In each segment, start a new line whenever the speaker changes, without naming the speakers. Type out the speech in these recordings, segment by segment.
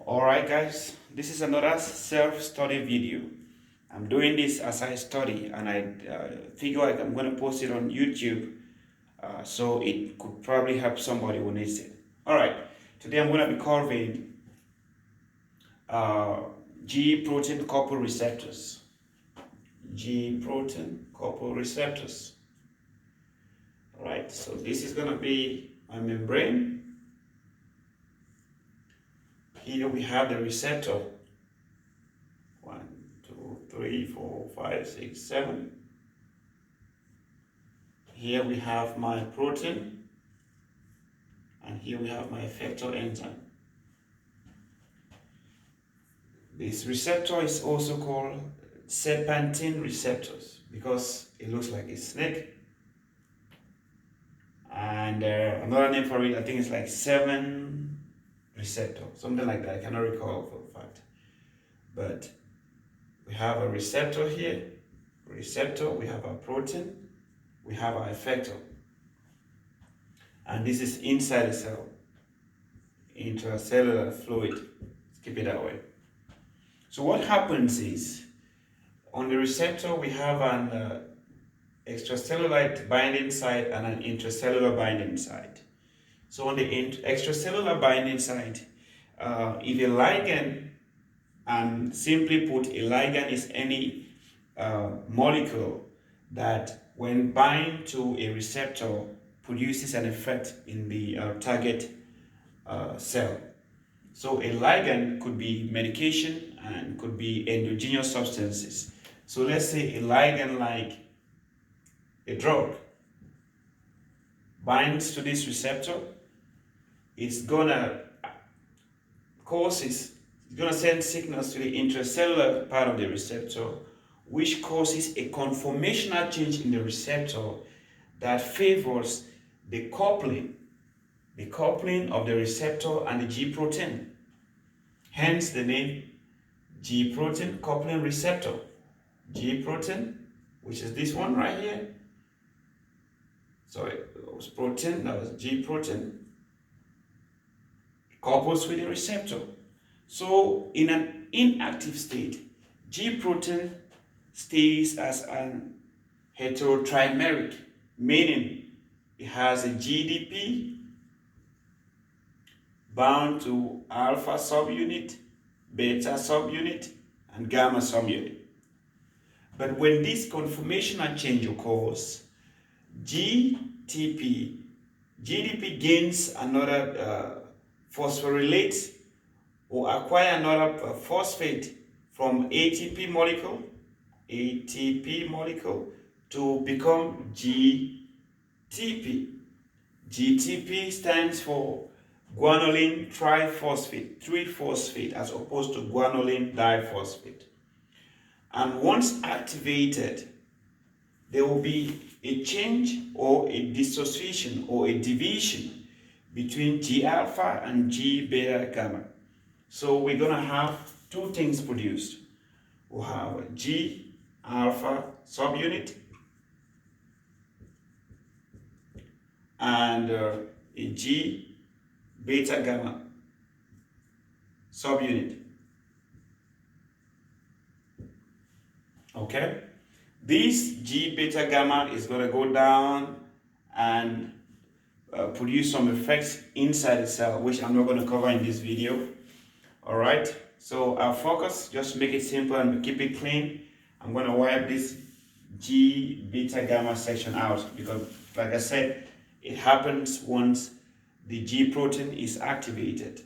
Alright guys, this is another self-study video. I'm doing this as I study and I figure like I'm going to post it on YouTube so it could probably help somebody who needs it. Alright, today I'm going to be covering uh, G protein couple receptors. G protein couple receptors. Alright, so this is going to be my membrane. Here we have the receptor. 1, 2, 3, 4, 5, 6, 7. Here we have my protein, and here we have my effector enzyme. This receptor is also called serpentine receptors because it looks like a snake. And another name for it, I think it's like 7 receptor, something like that. I cannot recall for a fact. But we have a receptor here, we have a protein, we have our effector. And this is inside the cell, intracellular fluid. Let's keep it that way. So what happens is, on the receptor we have an extracellular binding site and an intracellular binding site. So on the extracellular binding site, if a ligand, and simply put, a ligand is any molecule that when bind to a receptor produces an effect in the target cell. So a ligand could be medication and could be endogenous substances. So let's say a ligand like a drug binds to this receptor, it's gonna send signals to the intracellular part of the receptor, which causes a conformational change in the receptor that favors the coupling of the receptor and the G protein. Hence the name G protein coupling receptor. G protein, which is this one right here. Sorry, it was protein, that was G protein, couples with the receptor. So in an inactive state, G protein stays as an heterotrimeric, meaning it has a GDP bound to alpha subunit, beta subunit, and gamma subunit. But when this conformational change occurs, GDP gains another phosphorylate or acquire another phosphate from ATP molecule to become GTP. GTP stands for guanylate triphosphate, 3-phosphate, as opposed to guanylate diphosphate. And once activated, there will be a change or a dissociation or a division between G alpha and G beta gamma. So we're going to have two things produced. We'll have a G alpha subunit and a G beta gamma subunit. Okay? This G beta gamma is going to go down and produce some effects inside the cell, which I'm not going to cover in this video. Alright, so our focus, just to make it simple and keep it clean, I'm going to wipe this G beta gamma section out because, like I said, it happens once the G protein is activated.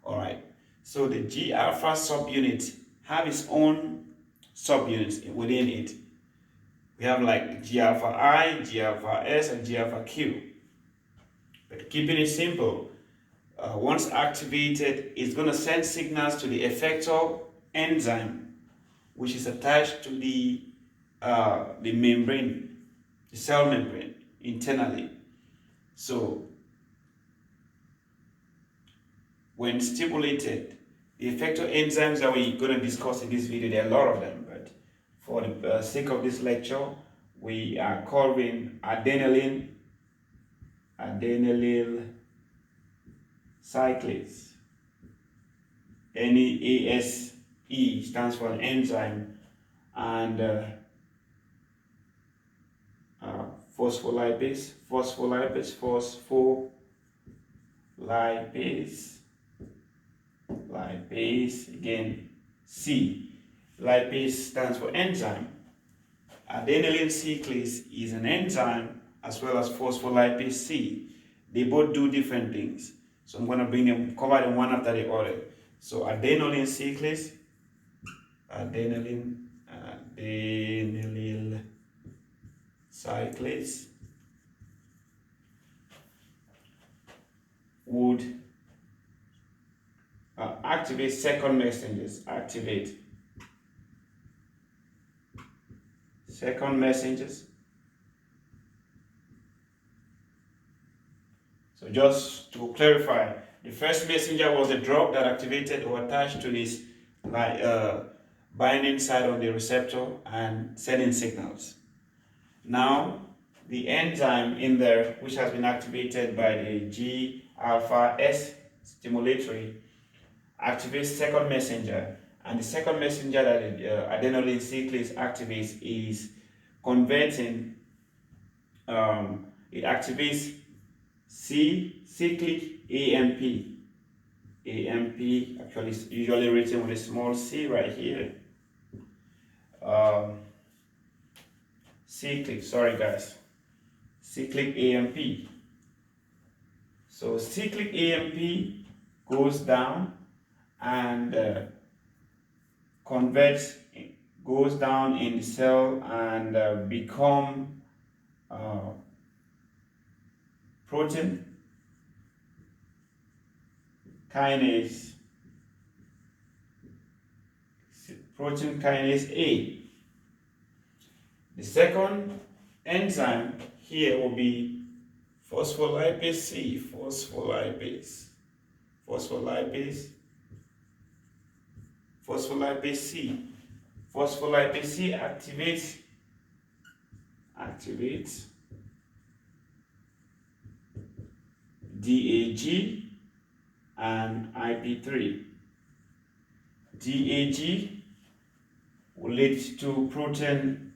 Alright, so the G alpha subunit have its own subunits within it. We have like G alpha I, G alpha S, and G alpha Q. But keeping it simple, once activated, it's going to send signals to the effector enzyme, which is attached to the membrane, the cell membrane internally. So when stimulated, the effector enzymes that we're going to discuss in this video, there are a lot of them, but for the sake of this lecture, we are covering adenylyl cyclase. NASE stands for an enzyme, and phospholipase, lipase again. C, lipase stands for enzyme. Adenylate cyclase is an enzyme as well as phospholipase C. They both do different things. So I'm going to cover them one after the other. So adenylate cyclase, adenylyl cyclase would activate second messengers. So just to clarify, the first messenger was a drug that activated or attached to this binding site on the receptor and sending signals. Now, the enzyme in there, which has been activated by the G alpha S stimulatory, activates second messenger, and the second messenger that the adenylate cyclase activates is converting. It activates cyclic AMP. AMP actually is usually written with a small c right here. Cyclic AMP. So cyclic AMP goes down and goes down in the cell and become protein kinase A. The second enzyme here will be phospholipase C. Phospholipase C. Phospholipase C activates DAG and IP3. DAG will lead to protein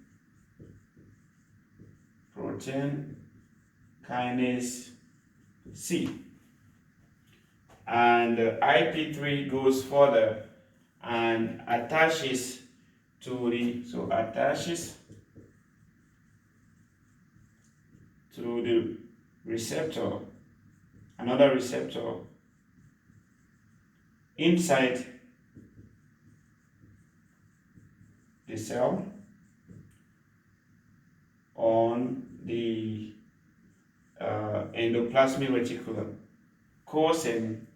kinase C, and IP3 goes further and attaches to the receptor, another receptor inside the cell on the endoplasmic reticulum, causing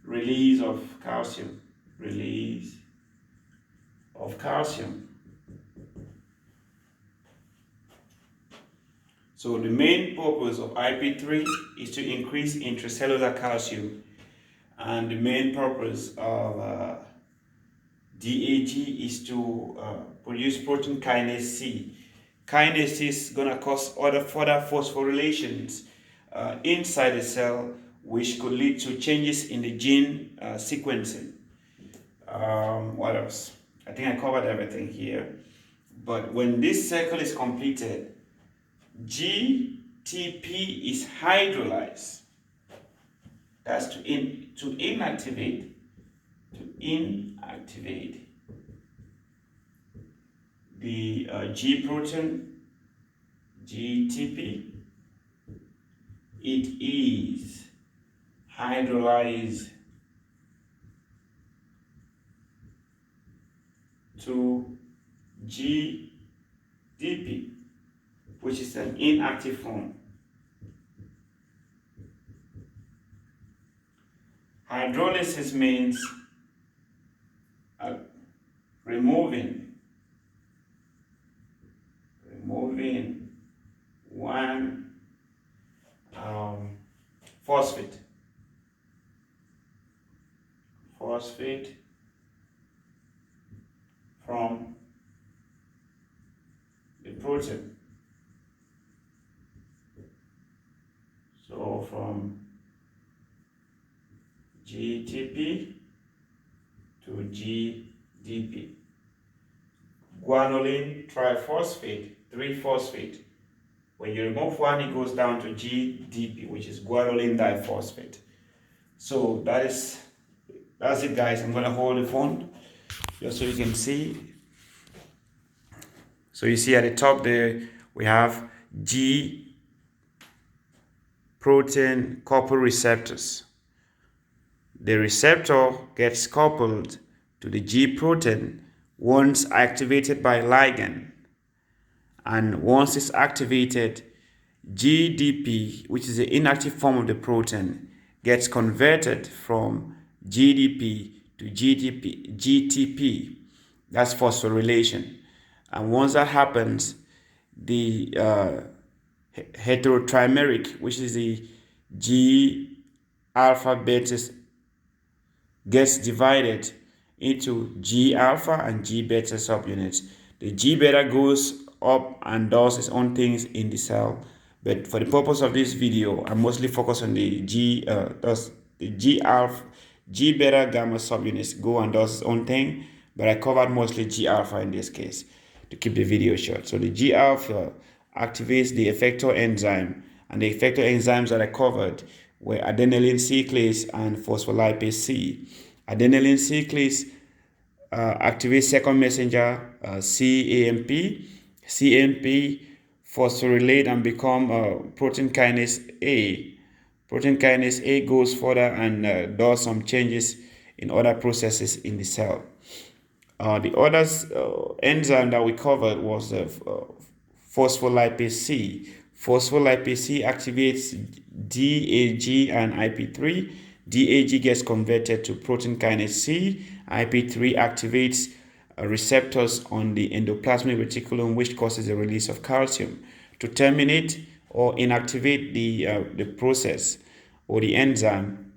release of calcium. So the main purpose of IP3 is to increase intracellular calcium, and the main purpose of DAG is to produce protein kinase C. Kinase C is going to cause further phosphorylations inside the cell, which could lead to changes in the gene sequencing. What else? I think I covered everything here. But when this cycle is completed, GTP is hydrolyzed. That's to inactivate the G protein, GTP. It is hydrolyzed to GDP, which is an inactive form. Hydrolysis means removing one phosphate from the protein. So from GTP to GDP. Guanylene triphosphate, 3-phosphate. When you remove one, it goes down to GDP, which is guanylene diphosphate. So that's it, guys. I'm gonna hold the phone just so you can see. So you see at the top there we have G protein couple receptors. The receptor gets coupled to the G protein once activated by ligand, and once it's activated, GDP, which is the inactive form of the protein, gets converted from GDP to GTP. That's phosphorylation. And once that happens, the heterotrimeric, which is the G alpha beta, gets divided into G alpha and G beta subunits. The G beta goes up and does its own things in the cell, but for the purpose of this video, I'm mostly focused on the G alpha, G beta gamma subunits go and does its own thing, but I covered mostly G alpha in this case to keep the video short. So the G alpha activates the effector enzyme, and the effector enzymes that I covered were adenylyl cyclase and phospholipase C. Adenylyl cyclase activates second messenger CAMP. CAMP phosphorylate and become protein kinase A. Protein kinase A goes further and does some changes in other processes in the cell. The other enzyme that we covered was phospholipase C. Phospholipase C activates DAG and IP3. DAG gets converted to protein kinase C. IP3 activates receptors on the endoplasmic reticulum, which causes the release of calcium. To terminate or inactivate the process or the enzyme,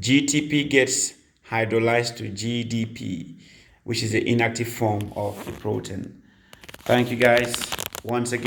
GTP gets hydrolyzed to GDP, which is the inactive form of the protein. Thank you, guys, once again.